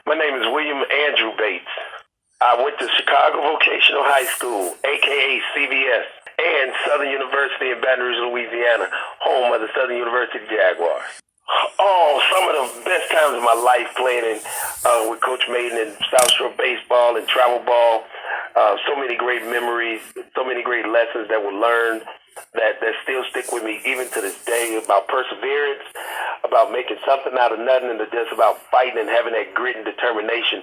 My name is William Andrew Bates. I went to Chicago Vocational High School, aka CVS, and Southern University in Baton Rouge, Louisiana, home of the Southern University Jaguars. Oh, some of the best times of my life playing with Coach Mayden in South Shore baseball and travel ball. So many great memories, so many great lessons that were learned that still stick with me even to this day, about perseverance, about making something out of nothing, and just about fighting and having that grit and determination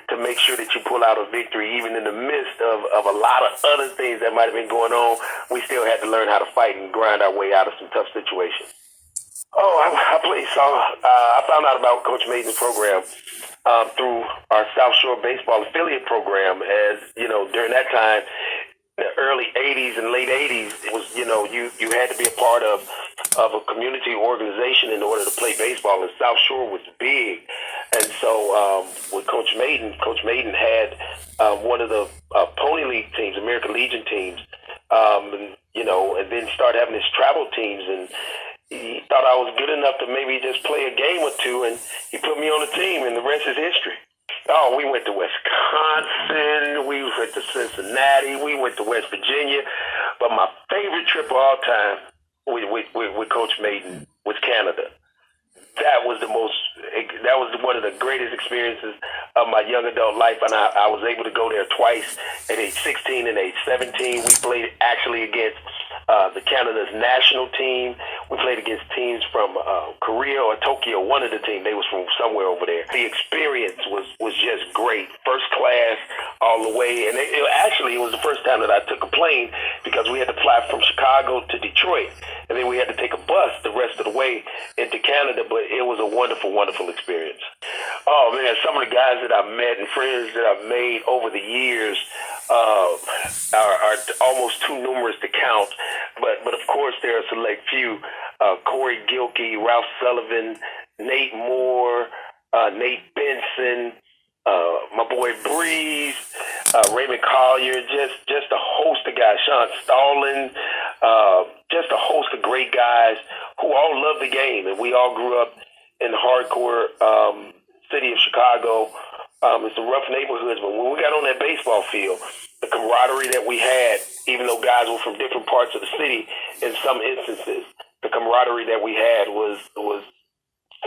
to make sure that you pull out a victory even in the midst of a lot of other things that might have been going on. We still had to learn how to fight and grind our way out of some tough situations. Oh, I played I found out about Coach Mayden's program through our South Shore baseball affiliate program. As you know, during that time, in the early '80s and late '80s, it was you had to be a part of a community organization in order to play baseball. And South Shore was big, and so with Coach Mayden had one of the Pony League teams, American Legion teams, and then started having his travel teams and. He thought I was good enough to maybe just play a game or two, and he put me on the team, and the rest is history. Oh, we went to Wisconsin, we went to Cincinnati, we went to West Virginia, but my favorite trip of all time with Coach Mayden was Canada. That was one of the greatest experiences of my young adult life, and I was able to go there twice at age 16 and age 17. We played actually against the Canada's national team. We played against teams from Korea or Tokyo, one of the teams. They was from somewhere over there. The experience was just great, first class all the way. And it was the first time that I took a plane because we had to fly from Chicago to Detroit, and then we had to take a bus the rest of the way into Canada. But it was a wonderful, wonderful experience. Oh man, some of the guys that I've met and friends that I've made over the years are almost too numerous to count. But of course, there are a select few: Corey Gilkey, Ralph Sullivan, Nate Moore, Nate Benson, my boy Breeze, Raymond Collier, just a host of guys, Sean Stallin, just a host of great guys who all love the game, and we all grew up in the hardcore city of Chicago. It's a rough neighborhoods, but when we got on that baseball field, the camaraderie that we had, even though guys were from different parts of the city, in some instances, the camaraderie that we had was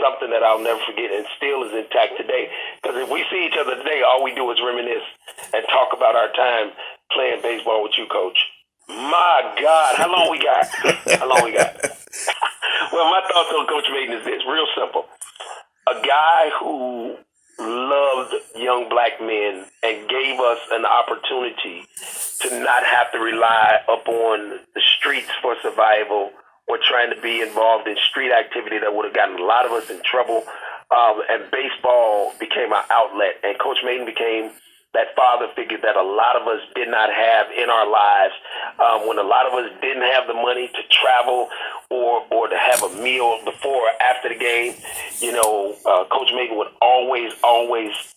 something that I'll never forget and still is intact today. Because if we see each other today, all we do is reminisce and talk about our time playing baseball with you, Coach. My God, how long we got? How long we got? Well, my thoughts on Coach Mayden is this, real simple. A guy who loved young black men and gave us an opportunity to not have to rely upon the streets for survival or trying to be involved in street activity that would have gotten a lot of us in trouble. And baseball became our outlet, and Coach Mayden became that father figure that a lot of us did not have in our lives. When a lot of us didn't have the money to travel or to have a meal before or after the game, Coach Mayden would always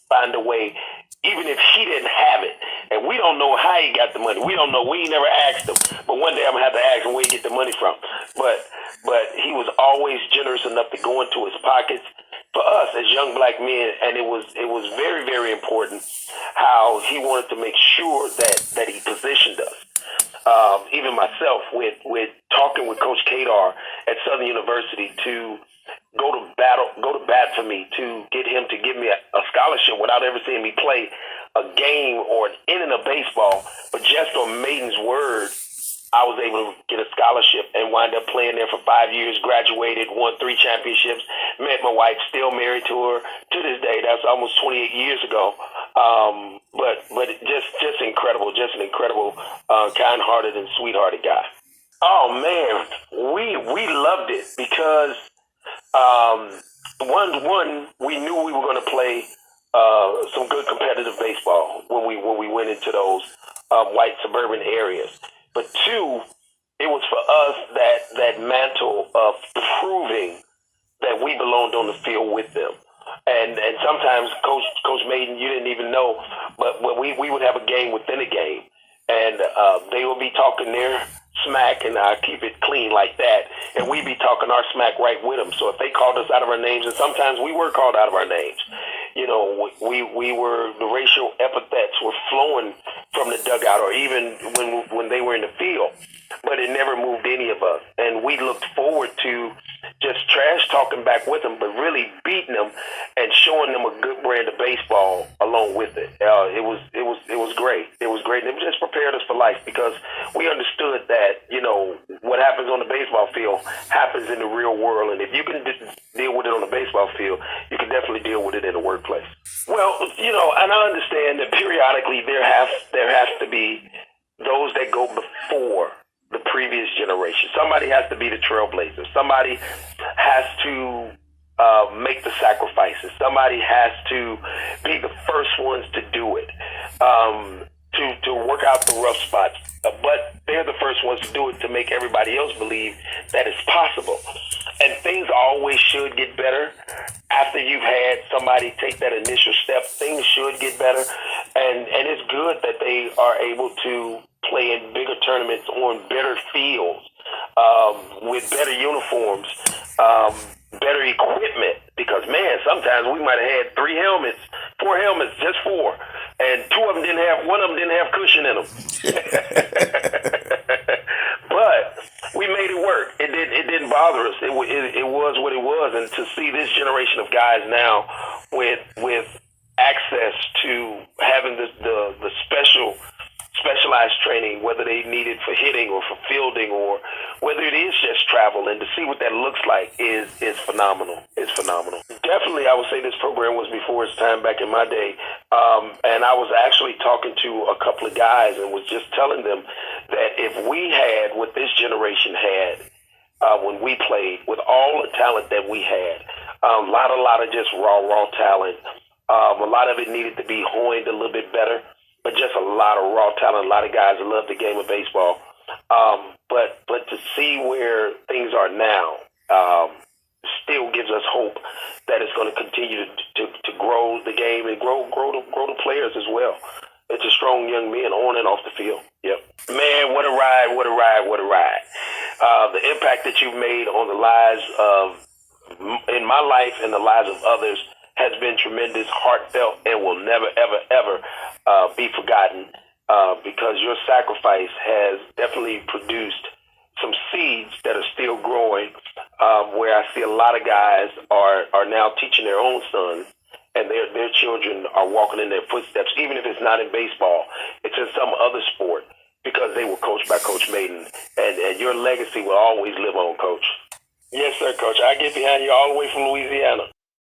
find a way, even if he didn't have it. And we don't know how he got the money. We don't know. We never asked him. But one day I'm going to have to ask him where he get the money from. But he was always generous enough to go into his pockets for us as young black men, and it was very, very important how he wanted to make sure that he positioned us. Even myself, with talking with Coach Kadar at Southern University to go to bat for me, to get him to give me a scholarship without ever seeing me play a game or an inning of baseball, but just on Mayden's word, I was able to get a scholarship and wind up playing there for 5 years, graduated, won 3 championships, met my wife, still married to her to this day. That's almost 28 years ago. But just incredible, just an incredible, kind-hearted and sweethearted guy. Oh man, we loved it because one we knew we were going to play some good competitive baseball when we went into those white suburban areas. But two, it was for us that mantle of proving that we belonged on the field with them. And sometimes Coach Mayden, you didn't even know, but when we would have a game within a game, and they would be talking their smack, and I keep it clean like that, and we'd be talking our smack right with them. So if they called us out of our names, and sometimes we were called out of our names, we were, the racial epithets were flowing from the dugout, or even when they were in the field, but it never moved any of us. And we looked forward to just trash talking back with them, but really beating them and showing them a good brand of baseball along with it. It was great. It was great. And it just prepared us for life, because we understood that, what happens on the baseball field happens in the real world. And if you can deal with it on the baseball field, you can definitely deal with it in the workplace. Well, and I understand that periodically there has to be those that go before the previous generation. Somebody has to be the trailblazer. Somebody has to make the sacrifices. Somebody has to be the first ones to do it, to work out the rough spots. But they're the first ones to do it, to make everybody else believe that it's possible. And things always should get better. After you've had somebody take that initial step, things should get better. And it's good that they are able to play in bigger tournaments on better fields, with better uniforms, better equipment. Because, man, sometimes we might have had 4 helmets, just 4. And one of them didn't have cushion in them. But we made it work. It didn't bother us. It was what it was. And to see this generation of guys now with access to having the specialized training, whether they need it for hitting or for fielding, or whether it is just travel, and to see what that looks like is phenomenal. It's phenomenal. Definitely, I would say this program was before its time back in my day. And I was actually talking to a couple of guys and was just telling them that if we had what this generation had when we played, with all the talent that we had, a lot of just raw talent. A lot of it needed to be honed a little bit better, but just a lot of raw talent. A lot of guys that love the game of baseball. But to see where things are now, still gives us hope that it's going to continue to grow the game and grow the players as well. It's a strong young men on and off the field. Yep. Man, what a ride, what a ride, what a ride. The impact that you've made on the lives in my life and the lives of others has been tremendous, heartfelt, and will never, ever, ever be forgotten, because your sacrifice has definitely produced some seeds that are still growing, where I see a lot of guys are now teaching their own sons, and their children are walking in their footsteps, even if it's not in baseball, it's in some other sport, because they were coached by Coach Mayden, and your legacy will always live on, Coach. Yes, sir, Coach. I get behind you all the way from Louisiana.